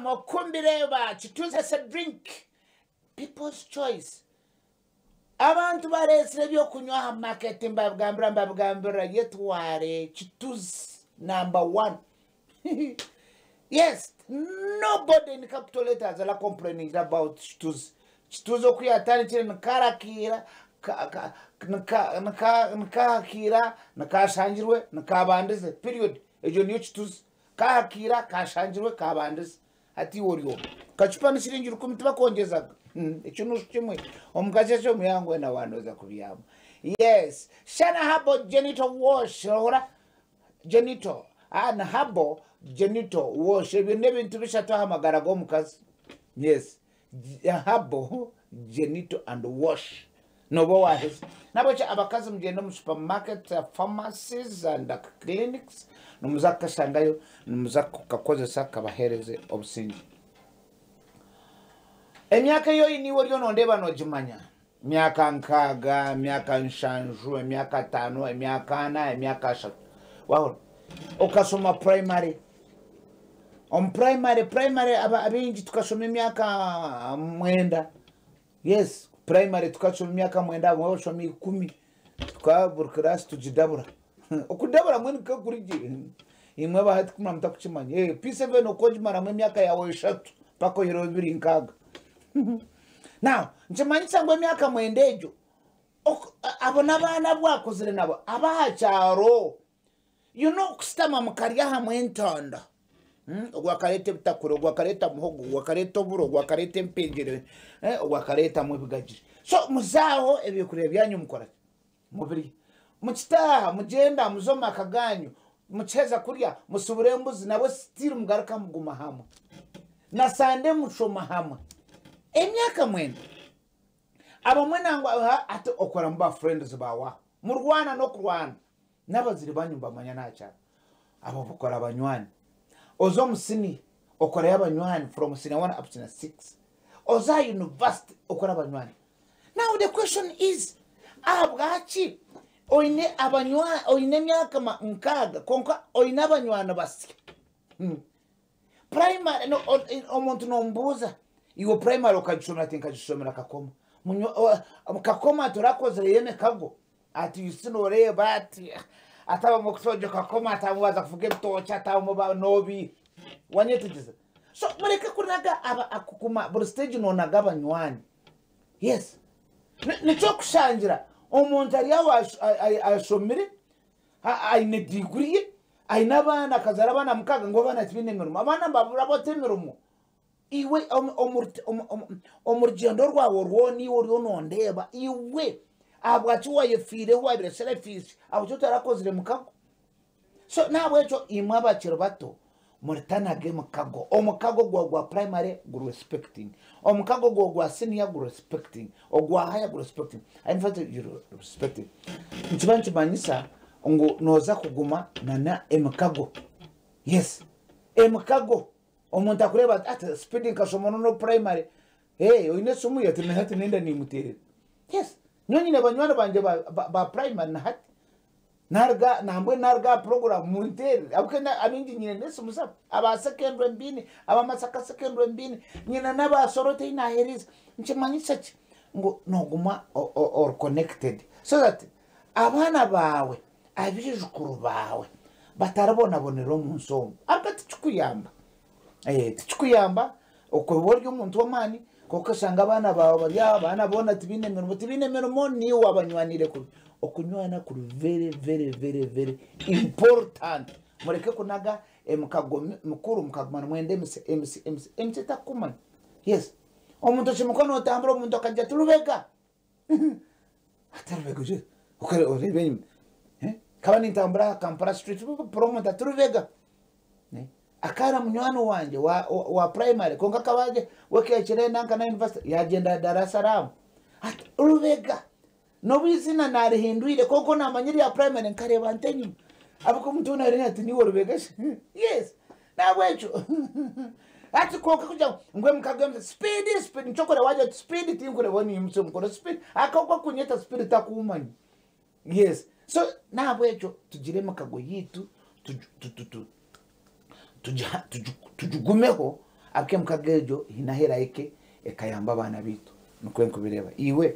mokumbireba chituze se drink people's choice abantu baresire byo kunywa ha market mbabwambira yetware chituze number 1 yes nobody in capital letters are complaining about chituze chituze okuyatani chire nkarakira nkakira nakashanjirwe nakabandize period ejo niyo chituze kakira kashanjirwe kabandize ati woriyo kachupa nishiringira kumiti bakongeza ikintu kimwe omukache cyo muyango na wanoza kubiyamo yes shana habo genital wash ora genital ana habo genital wash ebintu bintu bishatu hamagara go mukazi yes habo genital and wash nobo wahise nabo cha abakazi mugenda mu supermarket pharmacies and clinics numuzaka shangayo numuzaka kakozesa kabahereze obusingi emyaka yo iniwo ryo nondeba no jimanya myaka nkaga myaka nshanju myaka 5 myaka 4 myaka 7 waho okasoma primary primary abingi tukasoma myaka mwenda yes primary tukasoma myaka mwenda mwe shoma 10 tukaburkras tujidabura okudabura mwene kakurije imwe bahati kuma mtakukimanya P7 okojimara mwe myaka yawe 3 pako hiro 2 nkaga now njemanyisa ngo myaka mwendejo abona bana bwakozere nabo abahacharo you know kusitama mukariya hamwe ntonda ogwakarete bitakuro ogwakareta muhogo ogwakareta buro ogwakarete mpengere ogwakareta mubigajije so muzaho ebikure byanyu mukora mubiri mukitaha mugenda muzoma kaganyu mucheza kurya musubure mbuzi nabo still mugaruka muguma hamwe na sande mushoma hamwe emyaka mwene abamwe nango ati okora mba friends bawa murwana no kurwana nabaziri banyumba manya nacha abo bukora abanywani ozo musini okora yabanywani from senior 1 up to 6 oza university okora abanywani. Now the question is abwachi oine abanywani oine myaka nkaga konka oine abanywani basi primary no omuntu nombuza iwo primary okajishomera tinkajishomera kakoma kakoma turakozere yeme kago ati yusinoreba ati ataba mukusoje kakoma atamubaza kuvuga bitocha atamuba nobi wanyetugize so mureke kunaga aba akukuma buri stage nonaga abanywani yes nico kushangira omuntu ari yawa ashomire aine degree aina bana kazara bana mukaga ngo bana tibine mirumo abana babura botemerumo iwe omurgendo rwawo rwoni uri nondeba iwe abwachi wayefire wabire selfish abucho tarakozire mukago so nawe cyo imwe abakiro bato muritanage mukago omukago gwa primary guru respecting omukago gwa senior guru respecting ogwa higher guru respecting in fact you respecting ntibanchi banyisa ngo noza kuguma na emkago yes emkago omuntu akureba ati speeding kasomono no primary oine sumu yatime hati nenda ni mutere yes nyonyi nabanywana banje ba primary na hati narga nambwe narga program mutere abukena abingi nyine nesumusa aba secondary mbini aba masaka secondary mbini nyina naba sorote ina heris nchimanyisa ngo noguma or connected so that abana bawe abijukuru bawe batarabona bonero munsongo abati chukuyamba tichukuyamba okoboryo umuntu wamani koko shanga abana bawe bari abana bona tibine mirumo ni wabanywanire ku okunywana ku very very very very important mureke kunaga emkago mukuru mukagumana mwende MC takumana yes omuntu chimukono otambura omuntu akajja turubega atarubega je ukare orebenyi kabani ntambura Kampala street promoter turubega akara munywano wanje wa primary konga kabaje wekechere nanka na university yagenda Dar es Salaam ati urubega no bizina nari hinduire koko namanyiri ya primary nkareba ntenyu abuko muntu nari ati ni urubega yes nabwecho ati konka kuja ngwe mkagemze speed nchokora waje speed tinkure boni msomkoro speed akakwa kunyeta speed takumanyi yes so nabwecho tugire makago yitu tujugumeho ake mukagejo hinahera eke ekayamba abana bitu nukwe kubireba iwe